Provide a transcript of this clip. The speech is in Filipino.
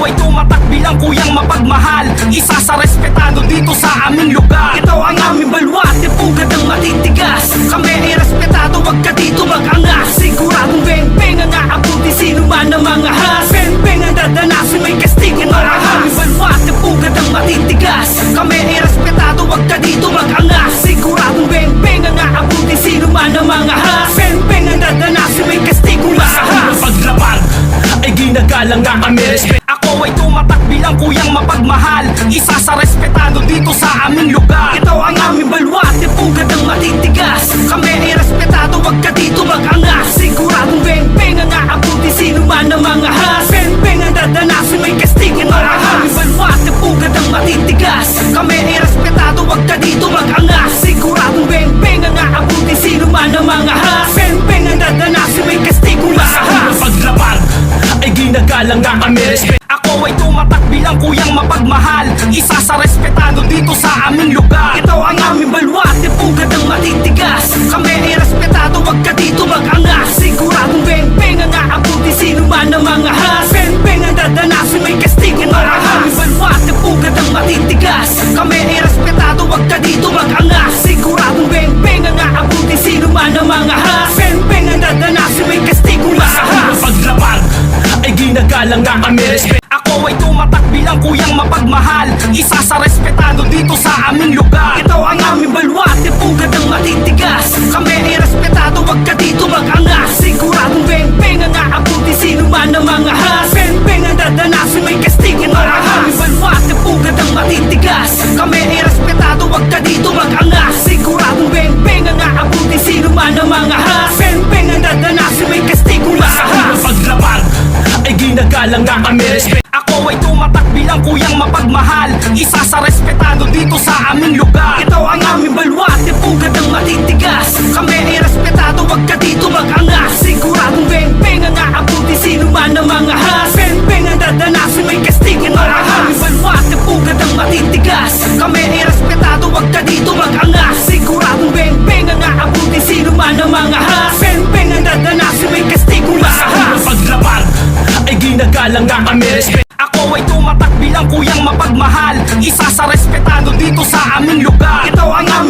ay tumatak bilang kuyang mapagmahal, isa sa respetado dito sa aming lugar. Ito ang aming baluarte, pugad ng matitigas. Kami ay respetado, wag ka dito mag-angas. Siguradong beng-beng ang aabuti, sino man ang mga has. Beng-beng ang dadanasin, may kastigo na ang aming baluarte, pugad ng matitigas. Kami ay respetado, wag ka dito mag-angas. Siguradong beng-beng ang aabuti, sino man ang mga has. Beng-beng ang dadanasin, may kastigo na ang has. Paglapag ay ginagalang nga kami. Ako ay tumatak bilang kuyang mapagmahal, isa sa respetado dito sa aming lugar. Ito ang aming baluarte, pugad ng matitigas. Kami ay respetado, wag ka dito mag-angas. Siguradong beng-beng ang aabuti, sino man ang mga has. Beng-beng ang dadanasin, may kastigo na ang aming baluarte, pugad ng matitigas. Kami ay respetado, wag ka dito mag-angas. Siguradong beng-beng ang aabuti, sino man ang mga has. Beng-beng ang dadanasin, may kastigo na ang has. Paglapag ay ginagalang nga kami. Ako ay tumatak bilang kuyang mapagmahal, isa sa respetado dito sa aming lugar. Ito ang aming baluarte, pugad ng matitigas. Kami ay respetado, wag ka dito mag-angas. Siguradong beng-beng ang aabuti, sino man ang mga has. Beng-beng ang dadanasin, may kastigo na ang aming baluarte, pugad ng matitigas. Kami ay respetado, wag ka dito mag-angas. Siguradong beng-beng ang aabuti, sino man ang mga has. Beng-beng ang dadanasin, may kastigo na ang has. Paglapag ay ginagalang nga kami. Ako ay tumatak bilang kuyang mapagmahal, isa sa respetado dito sa aming lugar. Ito ang aming baluarte, pugad ng matitigas. Kami ay respetado, wag ka dito mag-angas. Siguradong beng-beng ang aabuti, sino man ang mga has. Beng-beng ang dadanasin, may kastigo na ang aming baluarte, pugad ng matitigas. Kami ay respetado, wag ka dito mag-angas. Siguradong beng-beng ang aabuti, sino man ang mga has. Beng-beng ang dadanasin, may kastigo na ang has. Paglapag ay ginagalang nga kami. Ako ay tumatak bilang kuyang mapagmahal, isa sa respetado dito sa aming lugar. Ito ang aming baluarte, pugad ng matitigas. Kami ay respetado, wag ka dito mag-angas. Siguradong beng-beng ang aabuti, sino man ang mga has. Beng-beng ang dadanasin, may kastigo na ang aming baluarte, pugad ng matitigas. Kami ay respetado, wag ka dito mag-angas. Siguradong beng-beng ang aabuti, sino man ang mga has. Beng-beng ang dadanasin, may kastigo na ang has. Paglapag ay ginagalang nga kami. Ako ay tumatak bilang kuyang mapagmahal, isa sa respetado dito sa aming lugar. Ito ang aming